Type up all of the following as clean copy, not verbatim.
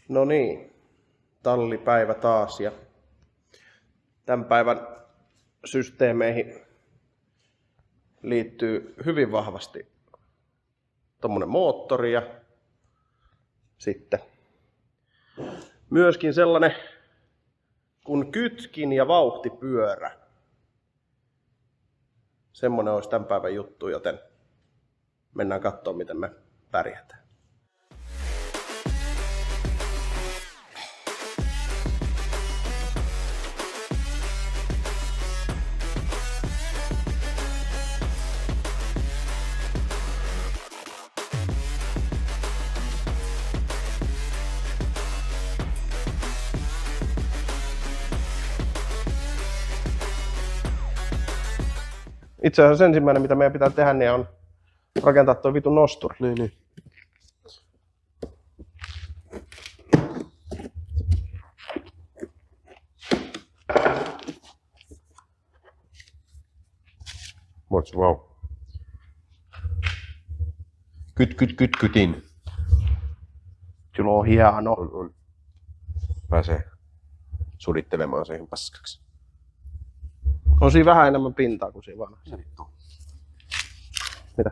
No niin, tallipäivä taas ja tämän päivän systeemeihin liittyy hyvin vahvasti tommonen moottori ja sitten myöskin sellainen kuin kytkin ja vauhtipyörä. Semmonen olisi tämän päivän juttu, joten mennään katsomaan miten me pärjätään. Itse asiassa ensimmäinen mitä meidän pitää tehdä niin on rakentaa tuo vitun nosturi. Niin. What's wow? Kytin. Kyllä on hieno. On. Pääsee sudittelemaan siihen paskaksi. On siinä vähän enemmän pintaa kuin siinä vanhassa. Mitä?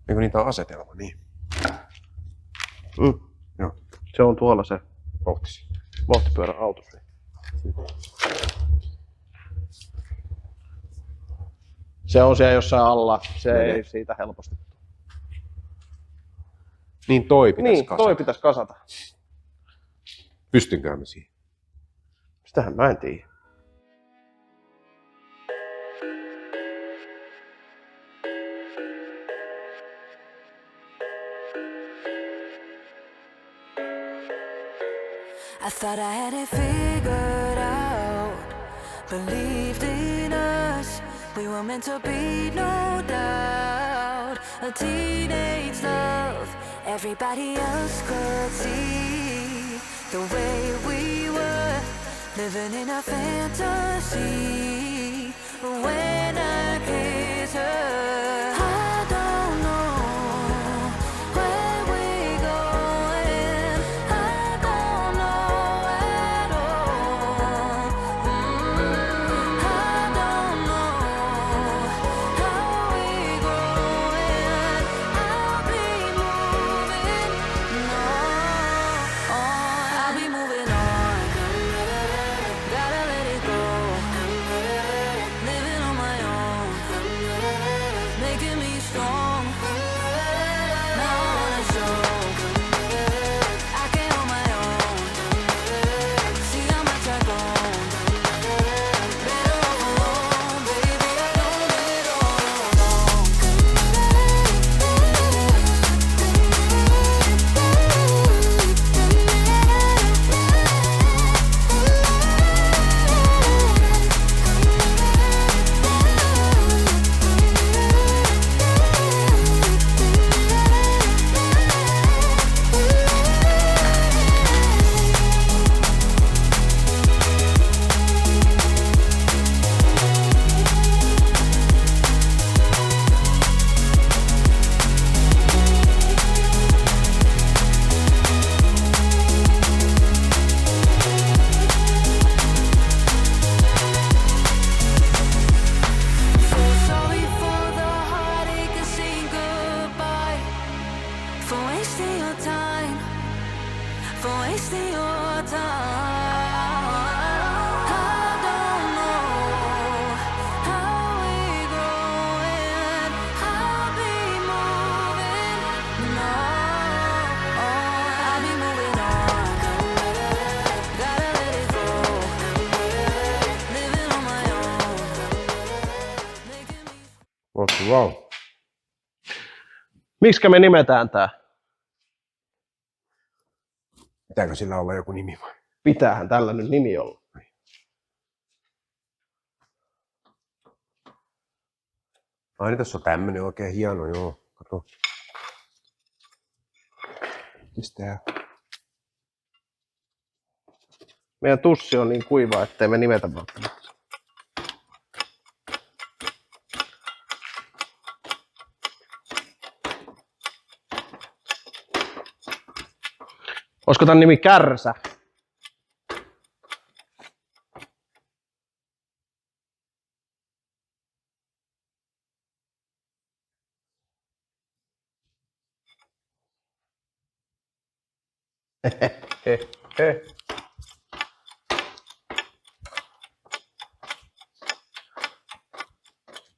Eikö niitä on asetelma, niin? Joo. Se on tuolla se Vauhtipyörän autossa. Se on siellä jossain alla, se ei siitä helposti. Niin toi pitäisi kasata. Toi pitäisi kasata. Pystynkö mä siihen? Sitähän mä en tiedä. I thought I had it figured out, believed in us, we were meant to be, no doubt, a teenage love, everybody else could see, the way we were, living in a fantasy, when I kiss her, I don't know where we're going, I don't know at all, I don't know how we're going, I'll be moving on, gotta let it go, living on my own, making me strong, now I wanna show, I can hold my own, see how much I've grown, better off alone, baby, I don't live it all alone. So sorry for the heartache and saying goodbye, for wasting your time, for wasting your time. I don't know how we're growing, I'll be moving on, gotta let it go, living on my own, making me. What's wow? Miksikä me nimetään tää? Pitääkö sillä olla joku nimi vai? Pitäähän tällä nyt nimi olla. Ai niin, tässä on tämmönen oikein hieno, joo. Kato. Mistä? Meidän tussi on niin kuiva, ettei me nimetä välttämättä. Olisiko tän nimi Kärsä?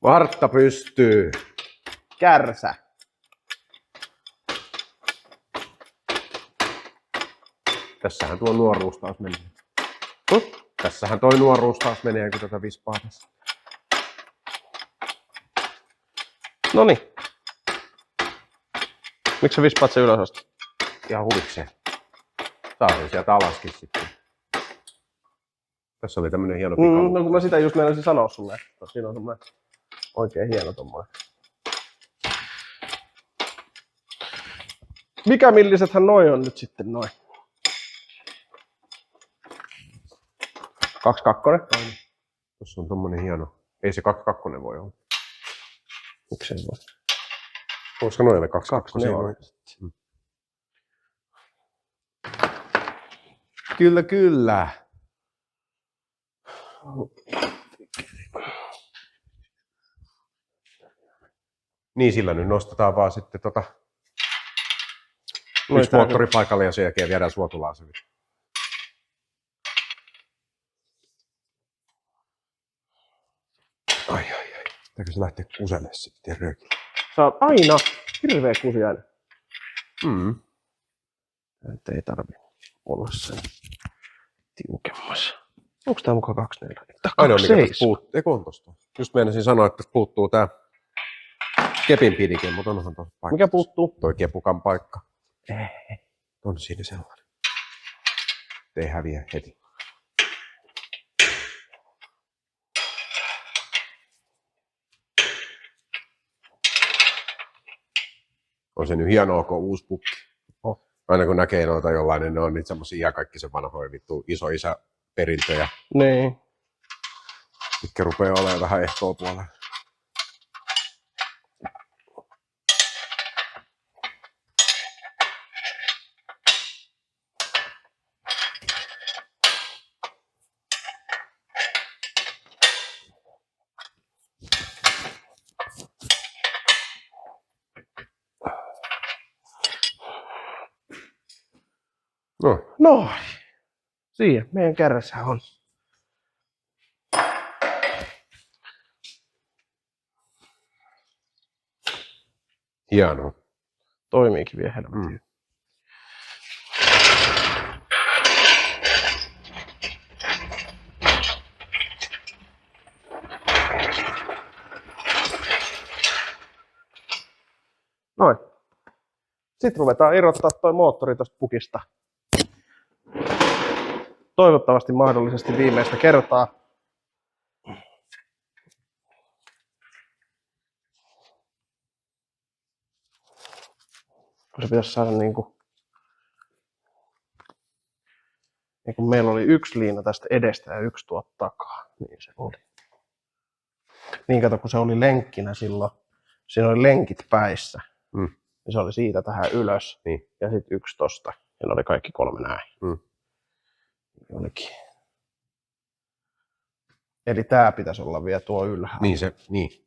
Vartta pystyy. Kärsä. Tässähän tuo nuoruus taas menee. Tässähän toi nuoruus taas menee, kun tätä vispaa tässä. Noniin. Miksi sä vispaat sen ylös asti? Ihan huvikseen. Saasin sieltä alaskin sitten. Tässä oli tämmönen hieno pikaluukku. No kun mä sitä just meinasin sanoa sulle, että siinä on semmoinen oikein hieno tommoinen. Mikä millisethän noi on nyt sitten noin? 22. Tuossa on tommonen hieno. Ei se 22 voi olla. Miksei voi? Olisiko noille 22? Kyllä, kyllä. Niin, sillä nyt nostetaan vaan sitten yksi moottori paikalle ja sen jälkeen viedään suotulaan se. Ai. Pitääkö se lähteä kuselle sitten röökin? Sä oot aina hirveä kusiainen. Nyt ei tarvi olla sen tiukemmassa. Onko tää mukaan 24? Ainoa mikä tästä puuttuu. Eikö on tosta? Just meinasin sanoa, että puuttuu tää kepin pidike, mutta onhan tuossa paikka. Mikä puuttuu? Toi kepukan paikka. Ei. On siinä sellainen. Ei häviä heti. On se nyt hienoa, kun on uusi pukki. Aina kun näkee noita jollain, niin ne on niitä semmosia iäkaikkisen vanhoja vittu isoisäperintöjä, Niin. mitkä rupeaa olemaan vähän ehtoa puolella. No, siihen meidän kärrässä on. Hienoa. Toimiikin vielä helvetin. Noin. Sitten ruvetaan irrottaa toi moottori tosta pukista. Toivottavasti mahdollisesti viimeistä kertaa. Kun se pitäisi saada niinku meillä oli yksi liina tästä edestä ja yksi tuolta takaa, niin se oli. Niin kato, kun se oli lenkkinä silloin, siinä oli lenkit päissä. Ja se oli siitä tähän ylös ja sitten yksi tosta. Ja ne oli kaikki kolme näin. Olikin. Eli tää pitäisi olla vielä tuo ylhäällä. Niin,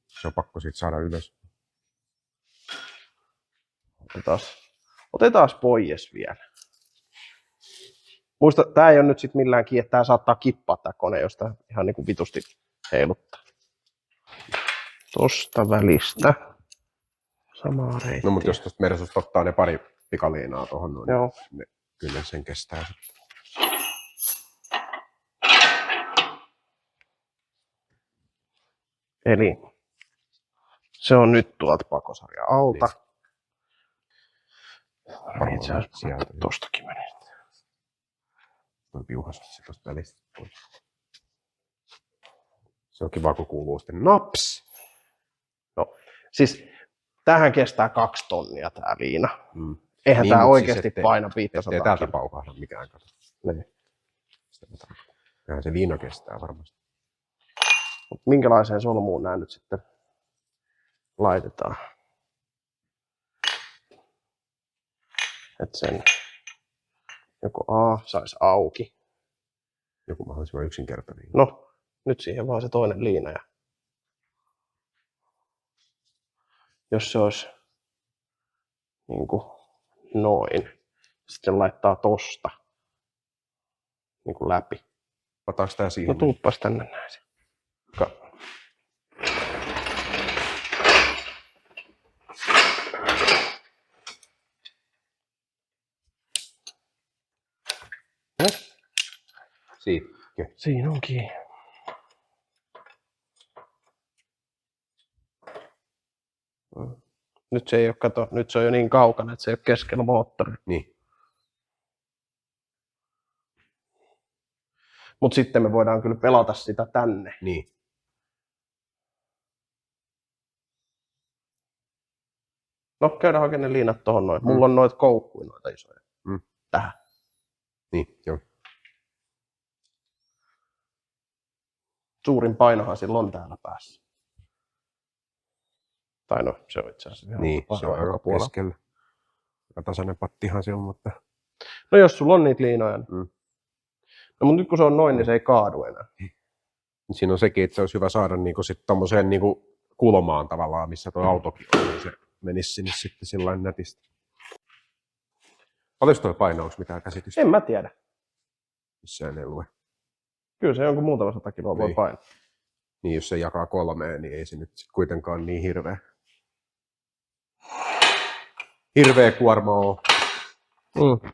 se on pakko siitä saada ylös. Otetaan pois vielä. Muista, tää ei ole nyt sit millään kiinni, että tää saattaa kippaa tää kone, jos tää ihan niinku vitusti heiluttaa. Tosta välistä. Samaa reittiä. No mutta jos tosta Mersusta ottaa ne pari pikaliinaa tuohon noin, joo. Niin kyllä sen kestää sitten. Eli se on nyt tuolta pakosarja alta. Niin. Itse asiassa tostakin menee. Toi piuhas se tosta välistä. Se on kiva, kun kuuluu sitten naps. No, siis tähän kestää 2 tonnia tää liina. Eihän Niin, tää mut oikeesti siis paina 500 ettei täältä paukahda mikään kato. Niin. Kyllähän se liina kestää varmasti. Mut minkälaiseen solmuun nää nyt sitten laitetaan? Et sen Joko A saisi auki. Joku mahdollisimman yksinkertainen. No, nyt siihen vaan se toinen liina. Ja jos se olisi niin kuin noin, sitten laittaa tosta niin kuin läpi. Otaanko tää No siihen? tuuppas tänne näin. No, Siitkö? siinä onkin. Nyt se ei ole, kato, nyt se on jo niin kaukana, että se ei ole keskellä moottori. Niin. Mutta sitten me voidaan kyllä pelata sitä tänne. Niin. No, käydään hakemaan ne liinat tohon noin. Mulla on noita koukkuja, noita isoja. Tähän. Niin, joo. Suurin painohan sillä on täällä päässä. Tai no, se on itse asiassa ihan Niin, se on joka aika puolella. keskellä. Aika tasainen pattihan se on, mutta... No jos sulla on niitä liinoja. Niin. Mm. No mutta nyt kun se on noin, niin se ei kaadu enää. Siinä on sekin, että se olisi hyvä saada niinku sit tommoseen niinku kulmaan tavallaan, missä tuo autokin on, niin se menisi sinne sitten sillain nätisti. Paljonko tuo paino, onko mitään käsitystä? En mä tiedä. Missään ei lue. Kyllä se jonkun muutama 100 kiloa voi Niin. painaa. Niin jos se jakaa 3, niin ei se nyt sit kuitenkaan niin hirveä kuorma ole. Mm.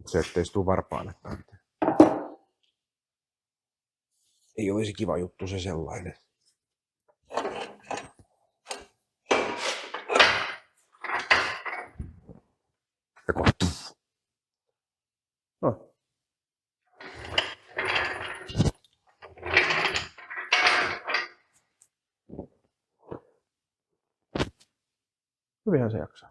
Se ettei se tule varpaalle tai mitään. Ei olisi kiva juttu se sellainen. Ja kohta. No. Hyvinhän se jaksaa.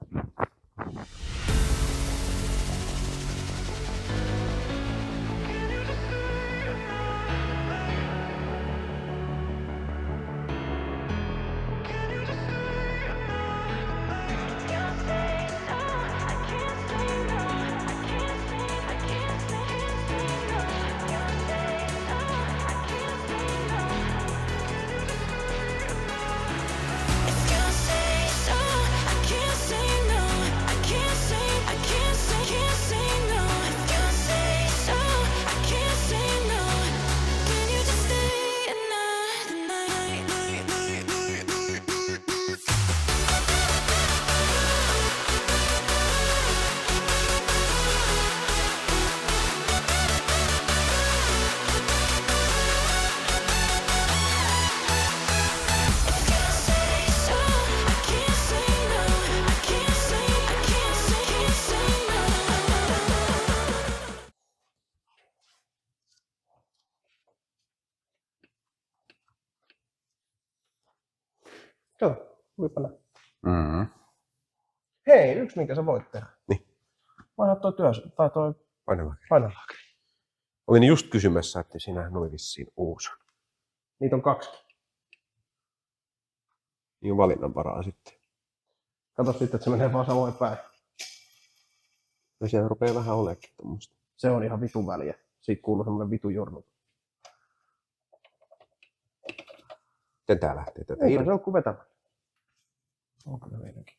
Kato, luipa näin. Mm-hmm. Hei, yksi minkä sä voit tehdä. Niin. Vaihda toi tai toi Painavaa. painolakeri. Olin just kysymässä, että siinähän oli vissiin uusi. Niitä on 2. Niin on valinnanvaraa sitten. Kato sitten, että se menee vaan samoin päin. No siellä rupeaa vähän oleekin tuommoista. Se on ihan vitun väliä. Siitä kuuluu semmoinen vitun jornu. Miten tää lähtee tätä Ei irti? se ole kuin vetämään. Onko se meidänkin?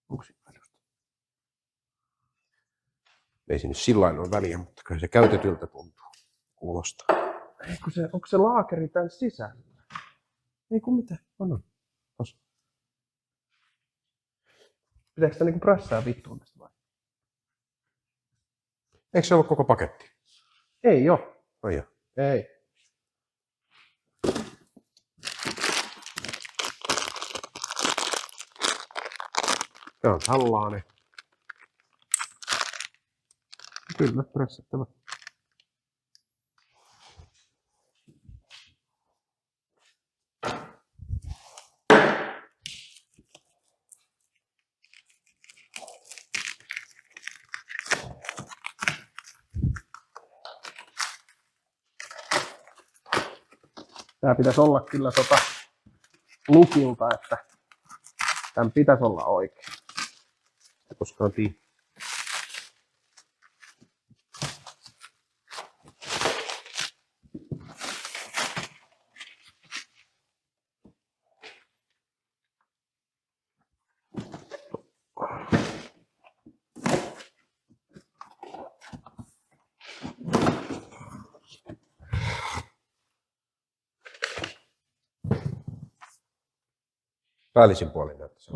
Onko siinä välistä? Ei se nyt sillain ole väliä, mutta kyllä se käytetyltä tuntuu. Kuulostaa. Ei kun se, onko se laakeri tän sisällä? Ei kun mitä? On. Tos. Pitääkö sitä niinku prässää vittuun tästä vai? Eikö se ollut koko paketti? Ei joo. Ai joo. Ei. Tää on tällainen. Kyllä, prässättävä. Tää pitäisi olla kyllä lukilta, että tämän pitäisi olla oikein. Koskaan tii. Päällisin puolin näyttäisi.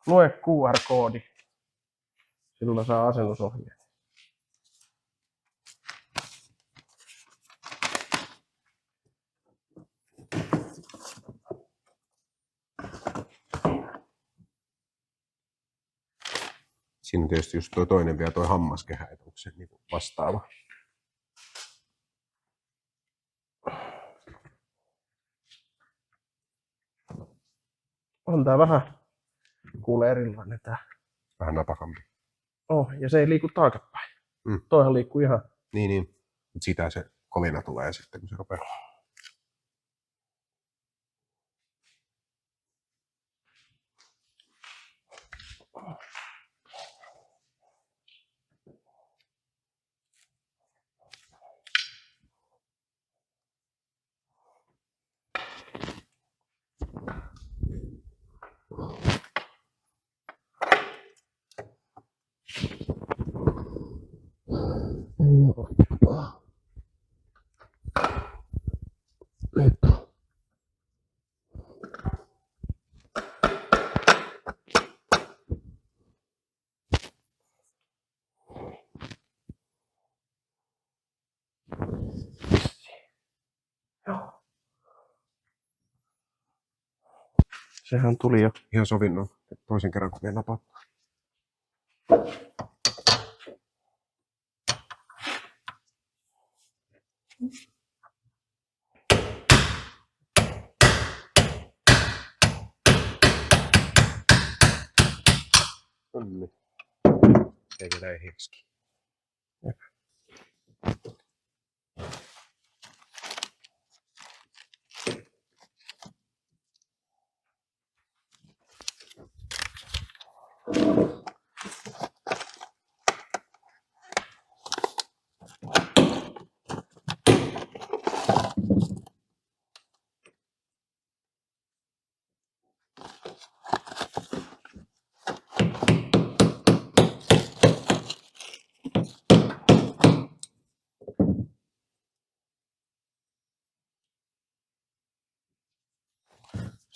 Lue QR-koodi. Sillä saa asennusohjeet. Siinä on tietysti just tuo toinen vielä, tuo hammaskehä, että onko se niin vastaava. On tää vähän kuule erilainen tää. Vähän napakampi. Oh, ja se ei liiku taakapäin. Mm. Toihan liikkuu ihan. Niin. Mut sitä se kolina tulee sitten, kun se rupeaa. Joo. Sehän tuli jo. Ihan sovinnon toisen kerran, kun me napattaa. Onni. Eikä näin heksi. Jep.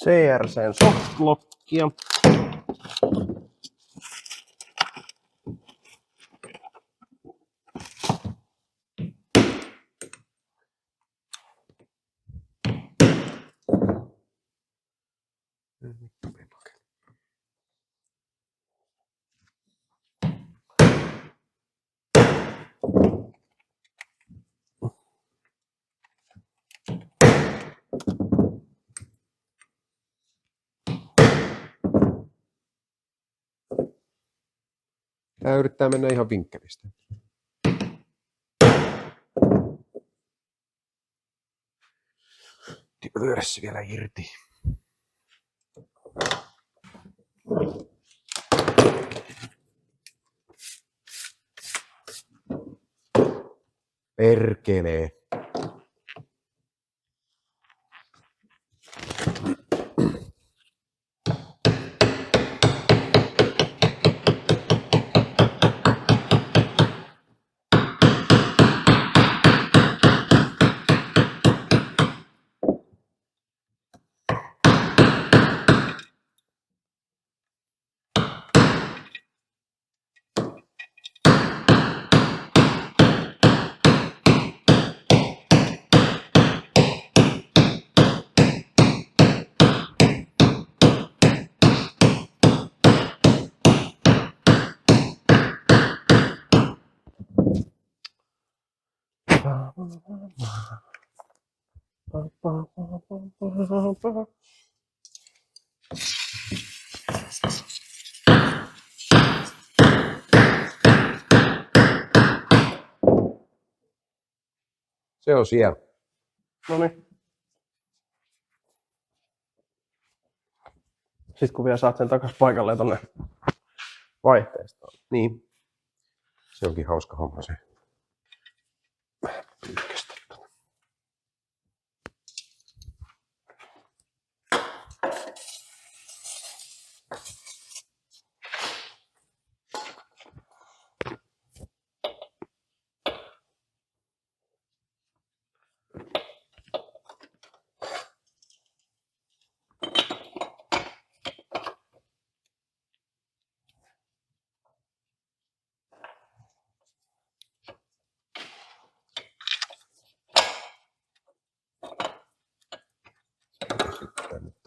CRCn softlockia. Tää yrittää mennä ihan vinkkelistä. Lyödä se vielä irti. Perkelee. Se on siellä. Noniin. Sitten kun vielä saat sen takas paikalleen tonne vaihteistoon. Niin. Se onkin hauska homma se.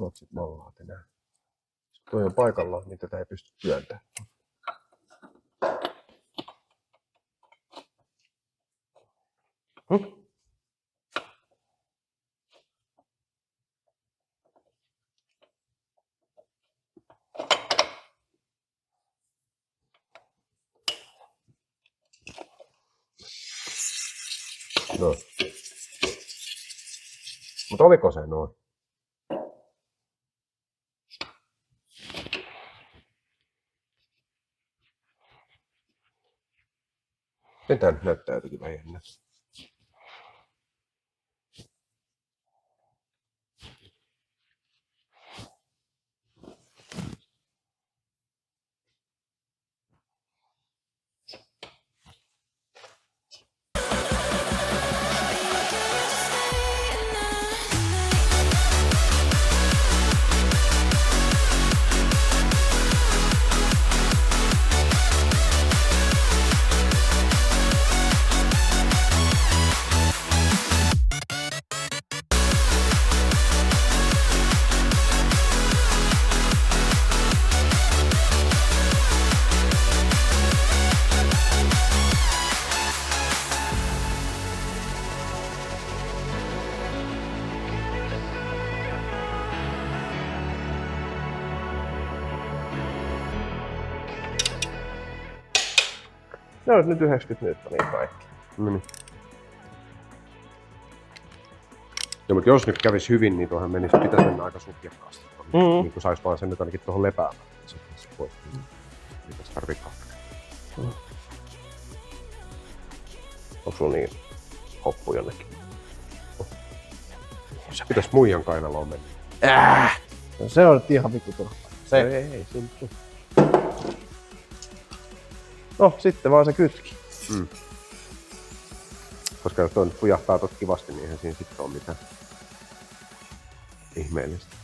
tuot sit mollaat enää. Toi on paikallaan, niin tätä ei pysty työntämään. No. Mutta oliko se noin? Tää nyt näyttää jotenkin vähän jännä. Ne olisi nyt 90 newtonia kaikki. No niin. Ja, mutta jos nyt kävisi hyvin, niin tuohon pitäisi mennä aika sutjakkaasti. Niin kun sais vaan sen nyt ainakin tuohon lepäämään. Sitten se pois. Ei tässä tarvii kahta. Onko sulla niin hoppu jonnekin? Se pitäisi muijan kainaloon mennä. No se on nyt ihan vittu turha. Se Ei, simppu. No, sitten vaan se kytki. Koska jos toi nyt pujahtaa tot kivasti, niin eihän siinä sitten ole mitään ihmeellistä.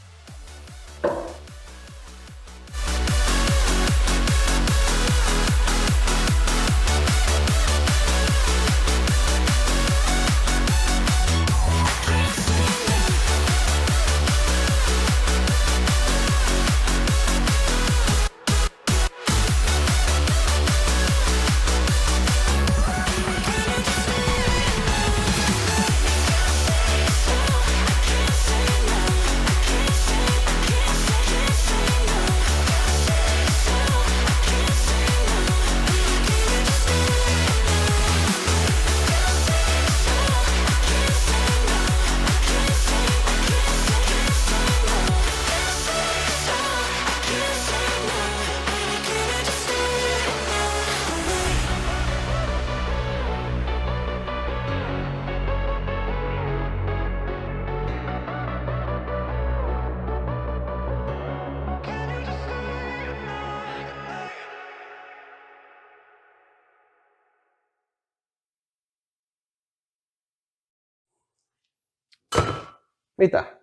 Mitä?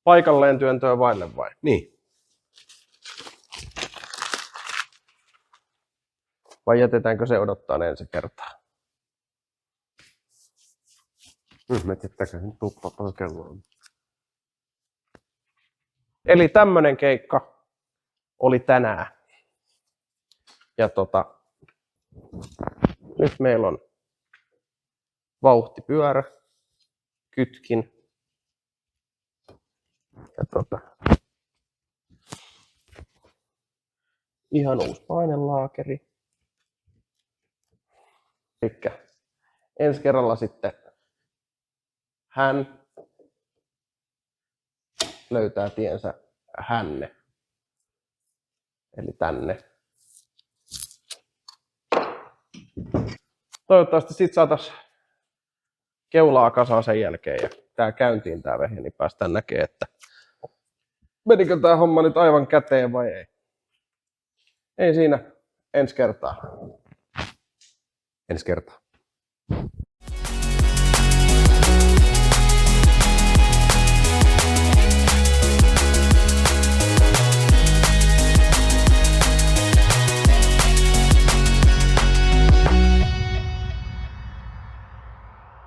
Paikalleen työntöä vaille vai? Niin. Vai jätetäänkö se odottaa ensi kertaa? Jättääkö se nyt tuppaa paljon kelloa? Eli tämmönen keikka oli tänään. Ja nyt meillä on vauhtipyörä, kytkin ja ihan uusi painelaakeri. Elikkä ensi kerralla sitten hän löytää tiensä hänne, eli tänne. Toivottavasti sit saatais keulaa kasaan sen jälkeen ja tää käyntiin tää vehje, niin päästään näkemään, että menikö tää homma nyt aivan käteen vai ei. Ei siinä, ensi kertaa. Ensi kertaa.